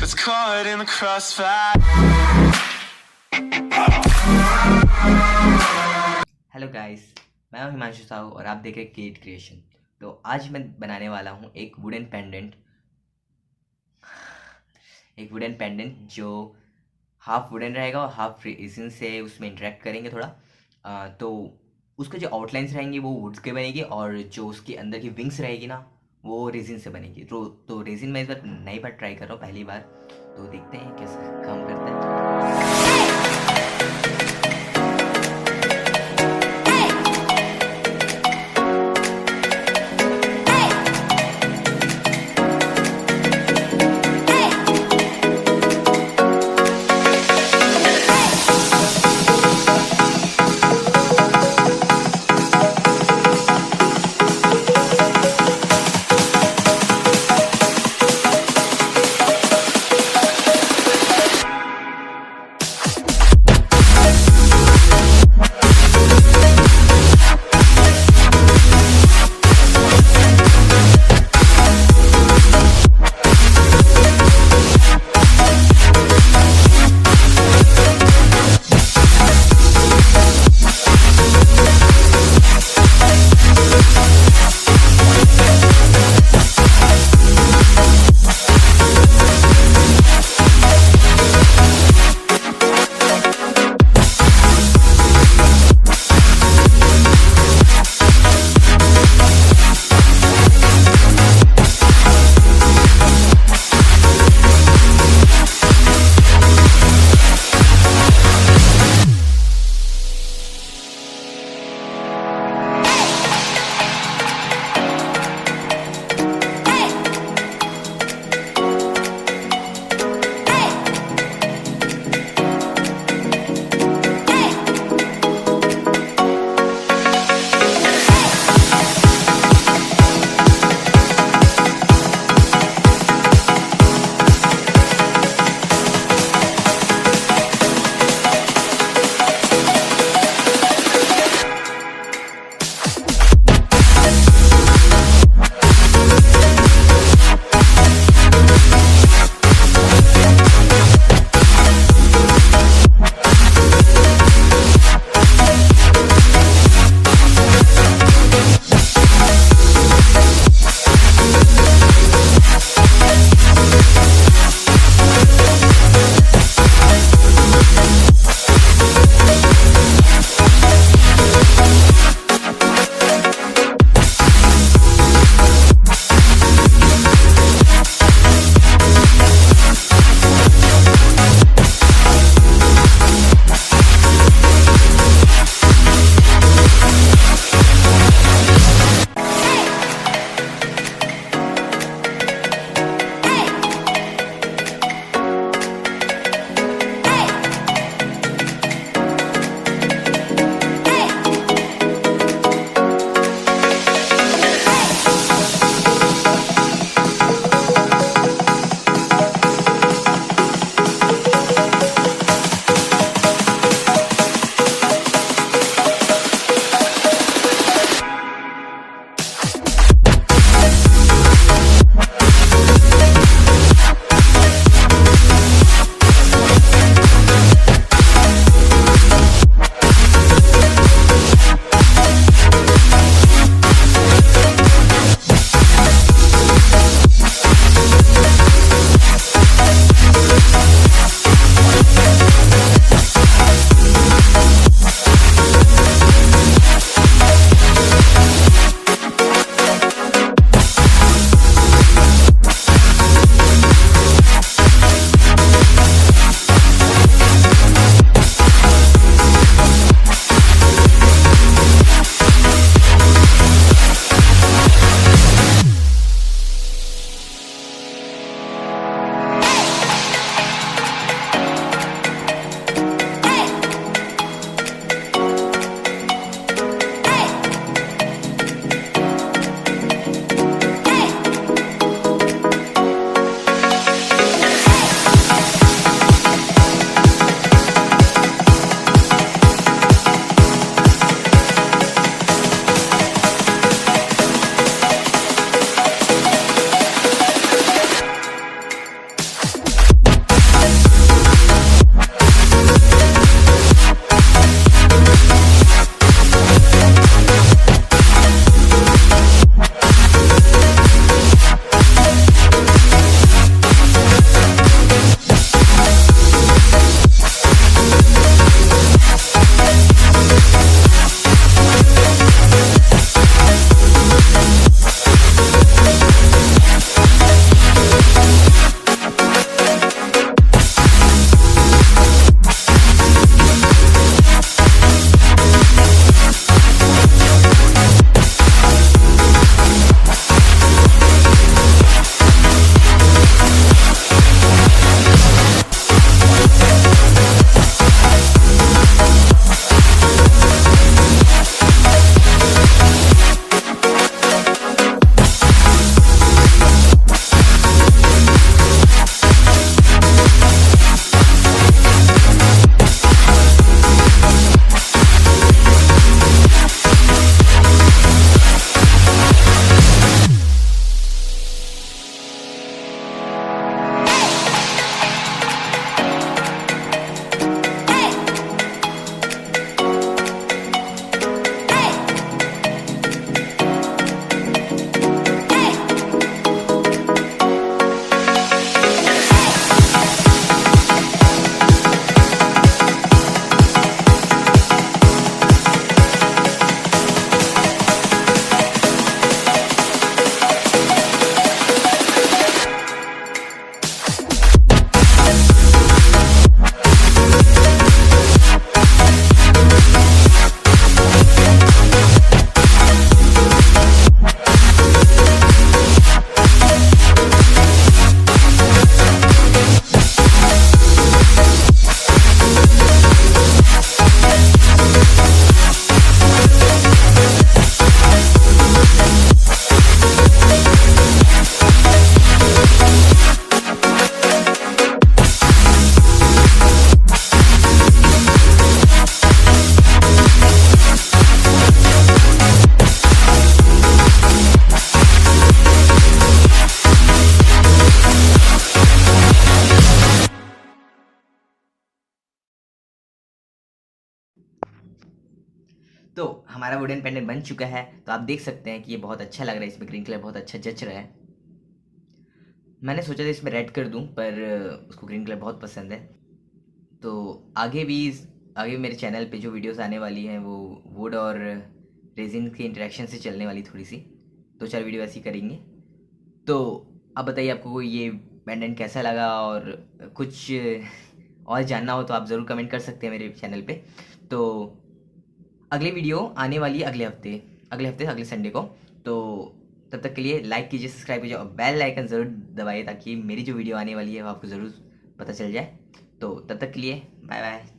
that's caught in the crossfire. Hello guys, मैं हूं हिमांशु साहू और आप देख रहे हैं क्रिएट क्रिएशन। तो आज मैं बनाने वाला हूं एक वुडन पेंडेंट जो हाफ वुडन रहेगा और हाफ रेजिन से उसमें इंटरेक्ट करेंगे थोड़ा। तो उसके जो आउटलाइंस रहेंगी वो वुड्स के बनेगी और जो उसके अंदर की विंग्स रहेगी ना वो रेजिन से बनेगी। तो रेजिन मैं इस बार नई बार ट्राई कर रहा हूँ, पहली बार। तो देखते हैं कैसा काम करता है। तो हमारा वुडन पेंडेंट बन चुका है। तो आप देख सकते हैं कि ये बहुत अच्छा लग रहा है, इसमें ग्रीन कलर बहुत अच्छा जच रहा है। मैंने सोचा था इसमें रेड कर दूं, पर उसको ग्रीन कलर बहुत पसंद है। तो आगे मेरे चैनल पे जो वीडियोस आने वाली हैं वो वुड और रेजिन के इंटरेक्शन से चलने वाली, थोड़ी सी 2-4 वीडियो ऐसी करेंगे। तो अब बताइए आपको ये पेंडेंट कैसा लगा, और कुछ और जानना हो तो आप ज़रूर कमेंट कर सकते हैं मेरे चैनल पे। तो अगली वीडियो आने वाली है अगले संडे को। तो तब तक के लिए लाइक कीजिए, सब्सक्राइब कीजिए और बेल आइकन ज़रूर दबाइए, ताकि मेरी जो वीडियो आने वाली है वो आपको ज़रूर पता चल जाए। तो तब तक के लिए बाय बाय।